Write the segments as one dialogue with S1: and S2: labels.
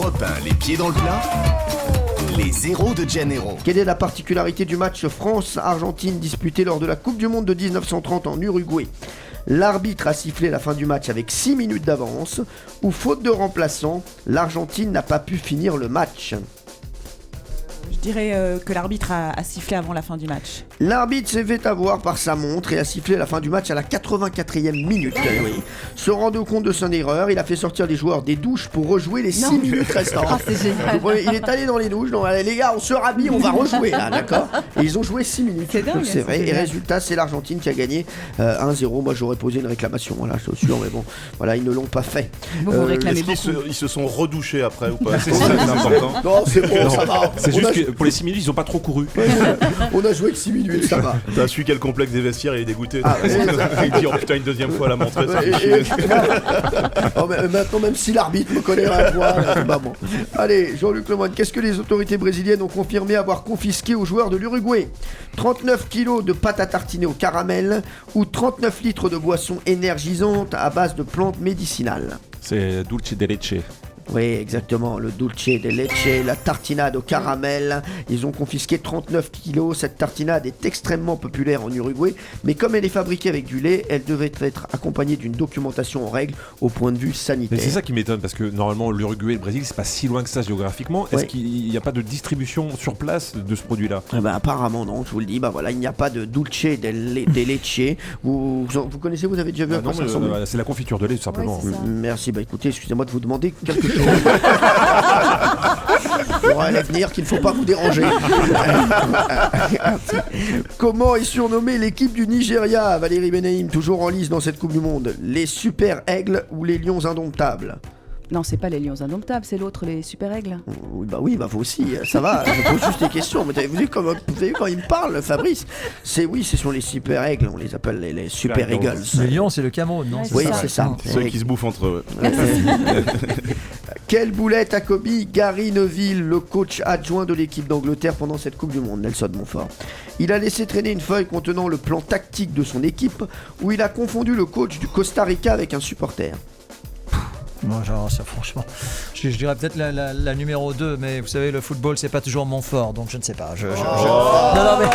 S1: Europe 1, les pieds dans le plat, les héros de Janeiro.
S2: Quelle est la particularité du match France-Argentine disputé lors de la Coupe du Monde de 1930 en Uruguay? L'arbitre a sifflé la fin du match avec 6 minutes d'avance, ou faute de remplaçant, l'Argentine n'a pas pu finir le match.
S3: Je dirais que l'arbitre a sifflé avant la fin du match.
S2: L'arbitre s'est fait avoir par sa montre et a sifflé la fin du match à la 84e minute. Oui. Se rendant compte de son erreur, il a fait sortir les joueurs des douches pour rejouer les 6 minutes restantes.
S4: Ah, c'est génial.
S2: Il est allé dans les douches, donc allez, les gars, on se rhabille, on va rejouer là, d'accord? Et ils ont joué 6 minutes.
S3: C'est dingue,
S2: donc c'est vrai.
S3: c'est
S2: Et
S3: génial.
S2: résultat, c'est l'Argentine qui a gagné 1-0. Moi, j'aurais posé une réclamation, voilà, je suis sûr, mais bon, voilà, ils ne l'ont pas fait.
S3: Vous vous réclamez
S5: Est-ce
S3: beaucoup.
S5: qu'ils se sont redouchés après ou pas? C'est ça qui est important.
S2: Non, c'est bon, ça va.
S6: C'est
S2: On
S6: juste
S2: a-
S6: que pour les 6 minutes, ils ont pas trop couru.
S2: On a joué que 6 minutes, ça va.
S5: T'as su quel complexe des vestiaires, il est dégoûté.
S2: Ah,
S5: Il dit oh putain une deuxième fois la montrer. ça fait
S2: Et-
S5: chier.
S2: Oh, mais maintenant, même si l'arbitre me connaît un point, c'est pas bon. Allez, Jean-Luc Lemoyne, qu'est-ce que les autorités brésiliennes ont confirmé avoir confisqué aux joueurs de l'Uruguay? 39 kilos de pâte à tartiner au caramel ou 39 litres de boissons énergisantes à base de plantes médicinales?
S6: C'est dulce de leche.
S2: Oui, exactement, le dulce de leche, la tartinade au caramel. Ils ont confisqué 39 kilos. Cette tartinade est extrêmement populaire en Uruguay, mais comme elle est fabriquée avec du lait, elle devait être accompagnée d'une documentation en règle au point de vue sanitaire.
S6: Mais c'est ça qui m'étonne parce que normalement l'Uruguay et le Brésil c'est pas si loin que ça géographiquement. Est-ce
S2: Ouais.
S6: qu'il n'y a pas de distribution sur place de ce produit-là?
S2: Eh ben, apparemment non, je vous le dis, bah voilà, il n'y a pas de dulce de leche. Vous connaissez, vous avez déjà vu à quoi ça ressemble?
S6: C'est la confiture de lait tout simplement.
S4: Ouais, c'est ça.
S2: Merci, bah écoutez, excusez-moi de vous demander quelque chose. Il y aura un avenir qu'il ne faut pas vous déranger. Comment est surnommée l'équipe du Nigeria, Valérie Benaïm, toujours en lice dans cette Coupe du Monde? Les Super Aigles ou les Lions Indomptables?
S4: Non, c'est pas les Lions Indomptables, c'est l'autre, les Super Aigles.
S2: Oui, bah vous aussi, ça va, je pose juste des questions. Mais vous avez vu quand il me parle, Fabrice? C'est sur les Super Aigles, on les appelle les Super Eagles.
S7: Le lion, c'est le Cameroun, non?
S4: Ouais,
S2: Oui, c'est ça.
S5: Ceux qui se bouffent entre eux.
S2: Quelle boulette a commis Gary Neville, le coach adjoint de l'équipe d'Angleterre pendant cette Coupe du Monde, Nelson Montfort? Il a laissé traîner une feuille contenant le plan tactique de son équipe où il a confondu le coach du Costa Rica avec un supporter.
S7: Moi, genre, ça, franchement, je dirais peut-être la numéro 2, mais vous savez, le football, c'est pas toujours mon fort, donc je ne sais pas. Non, mais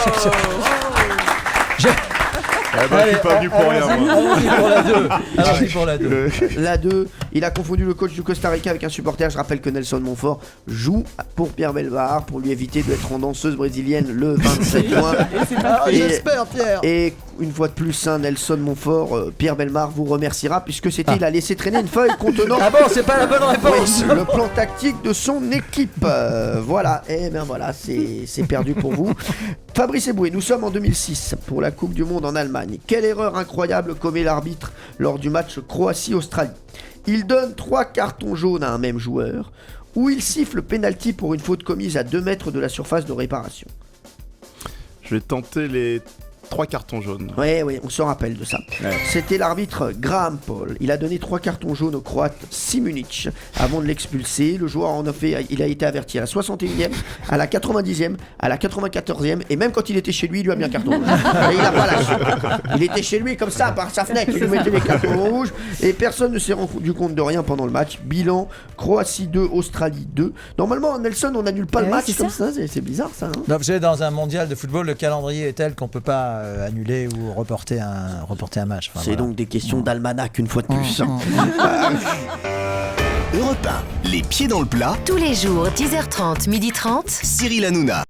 S5: Eh ben, je suis pas venu pour rien moi.
S7: allons-y pour la 2. Allons-y pour la 2.
S2: La 2, il a confondu le coach du Costa Rica avec un supporter. Je rappelle que Nelson Montfort joue pour Pierre Bellemare pour lui éviter d'être en danseuse brésilienne le 27 juin.
S7: J'espère, Pierre.
S2: Et une fois de plus, Nelson Montfort, Pierre Bellemare vous remerciera puisque il a laissé traîner une feuille contenant
S7: Ah bon, c'est pas la bonne réponse.
S2: le plan tactique de son équipe. Voilà, et bien voilà, c'est perdu pour vous. Fabrice Eboué, nous sommes en 2006 pour la Coupe du Monde en Allemagne. Quelle erreur incroyable commet l'arbitre lors du match Croatie-Australie? Il donne 3 cartons jaunes à un même joueur ou il siffle penalty pour une faute commise à 2 mètres de la surface de réparation.
S5: Je vais tenter les 3 cartons jaunes.
S2: Oui, on se rappelle de ça.
S5: Ouais.
S2: C'était l'arbitre Graham Paul. Il a donné 3 cartons jaunes au Croate Simunic avant de l'expulser. Le joueur il a été averti à la 61e, à la 90e, à la 94e et même quand il était chez lui, il lui a mis un carton rouge. Et il a pas lâché. Il était chez lui comme ça, par sa fenêtre, il lui mettait les cartons rouges et personne ne s'est rendu compte de rien pendant le match. Bilan, Croatie 2, Australie 2. Normalement, Nelson, on n'annule pas le
S4: Ouais,
S2: match
S4: c'est
S2: comme
S4: ça.
S2: ça, c'est bizarre ça. Hein.
S7: Non, vous savez, dans un mondial de football, le calendrier est tel qu'on peut pas annuler ou reporter un match. Enfin,
S2: C'est
S7: voilà.
S2: donc des questions d'almanach une fois de plus.
S1: Europe 1, les pieds dans le plat,
S8: Tous les jours, 10h30, 12h30.
S1: Cyril Hanouna.